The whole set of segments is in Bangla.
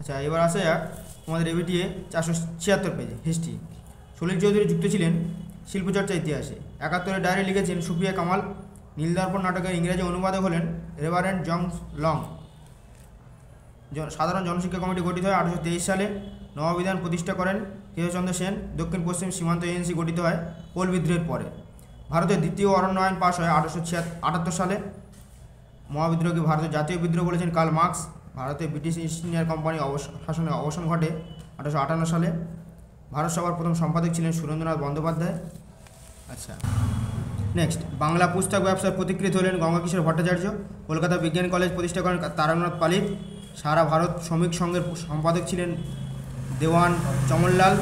আচ্ছা, এবার আসা যাক আমাদের এবিটিএ 476 পেজে হিস্ট্রি। সলিল চৌধুরী যুক্ত ছিলেন শিল্পচর্চা ইতিহাসে। 71 ডায়েরি লিখেছেন সুফিয়া কামাল। নীলদর্পণ নাটকের ইংরেজি অনুবাদক হলেন রেভারেন্ড জন লং। সাধারণ জনশিক্ষা কমিটি গঠিত হয় 1823 সালে। নববিধান প্রতিষ্ঠা করেন কেশবচন্দ্র সেন। দক্ষিণ পশ্চিম সীমান্ত এজেন্সি গঠিত হয় কোল বিদ্রোহের পরে। ভারতের দ্বিতীয় অরণ্য আইন পাশ হয় 1878 সালে। মহাবিদ্রোহকে ভারতের জাতীয় বিদ্রোহ বলেছেন কার্ল মার্কস। ভারতে ব্রিটিশ ইস্ট ইন্ডিয়া কোম্পানি শাসনের অবসান ঘটে 1858 সালে। ভারত সভার প্রথম সম্পাদক ছিলেন সুরেন্দ্রনাথ বন্দ্যোপাধ্যায়। আচ্ছা, নেক্সট, বাংলা পুস্তক ব্যবসার প্রতিকৃত হলেন গঙ্গাকিশোর ভট্টাচার্য। কলকাতা বিজ্ঞান কলেজ প্রতিষ্ঠা করেন তারকনাথ পালিত। সারা ভারত শ্রমিক সংঘের সম্পাদক ছিলেন দেওয়ান চমনলাল।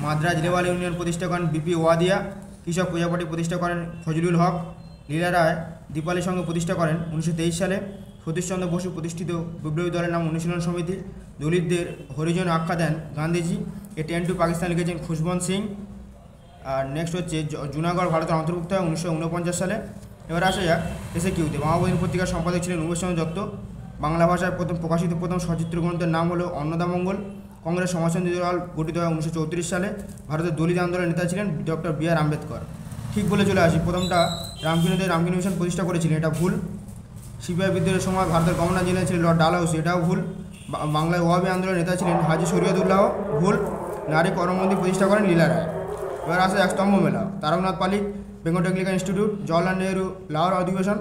মাদ্রাজ লেবার ইউনিয়ন প্রতিষ্ঠা করেন বিপি ওয়াদিয়া। কৃষক প্রজাপার্টি প্রতিষ্ঠা করেন ফজলুল হক। লীলা রায় দীপালি সংঘ প্রতিষ্ঠা করেন 1923 সালে। সতীশচন্দ্র বসু প্রতিষ্ঠিত বিপ্লবী দলের নাম অনুশীলন সমিতি। দলিতদের হরিজন আখ্যা দেন গান্ধীজি। এ টেন টু পাকিস্তান লিখেছেন খুশবন্ত সিং। আর নেক্সট হচ্ছে জুনাগড় ভারতের অন্তর্ভুক্ত হয় 1949 সালে। এবার আসা যাক এসে কিউতে। মামাবতীর পত্রিকার সম্পাদক ছিলেন উমেশচন্দ্র দত্ত। বাংলা ভাষায় প্রকাশিত প্রথম সচিত্র গ্রন্থের নাম হলো অন্নদামঙ্গল। কংগ্রেস সমাজতন্ত্রী দল গঠিত হয় 1934 সালে। ভারতের দলিত আন্দোলনের নেতা ছিলেন ডক্টর বি আর আম্বেদকর। ঠিক বলে চলে আসি, প্রথমটা রামকৃষ্ণদেব রামকৃষ্ণ মিশন প্রতিষ্ঠা করেছিলেন, এটা ভুল। সিপিআই বিদ্রোহের সময় ভারতের গভর্নর জেনারেল ছিলেন লর্ড ডালহাউসি, এটাও ভুল। বাংলায় ওয়াহাবি আন্দোলনের নেতা ছিলেন হাজি শরিয়তুল্লাহ, ভুল। নারী কর্মমন্দির প্রতিষ্ঠা করেন লীলা রায়। এবার আসে এক স্তম্ভ মেলা। তারকনাথ পালিত, বেঙ্গল টেকনিক্যাল ইনস্টিটিউট, জওয়াহরলাল নেহরু লাহোর অধিবেশন,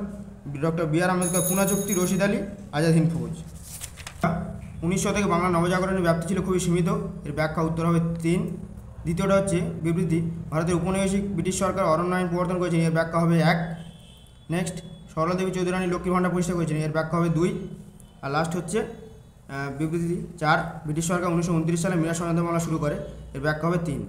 ডক্টর বি আর আম্বেদকর পুনা চুক্তি, রশিদ আলী আজাদ হিন্দ ফৌজ। 19 শতকে বাংলা নবজাগরণের ব্যাপ্তি ছিল খুবই সীমিত। এর ব্যাখ্যা উত্তর হবে 3। দ্বিতীয়টা হচ্ছে বিবৃতি, ভারতের উপনিবেশিক ব্রিটিশ সরকার অরণ্য আইন প্রবর্তন করেছেন, এর ব্যাখ্যা হবে 1। নেক্সট, সরলা দেবী চৌধুরী রানী লক্ষ্মী ভাণ্ডার প্রতিষ্ঠা করেছেন, এর ব্যাখ্যা হবে 2। আর লাস্ট হচ্ছে বিবৃতি 4, ব্রিটিশ সরকার 1929 সালে মিরাজ সংযুক্ত মামলা শুরু করে, এর ব্যাখ্যা হবে 3।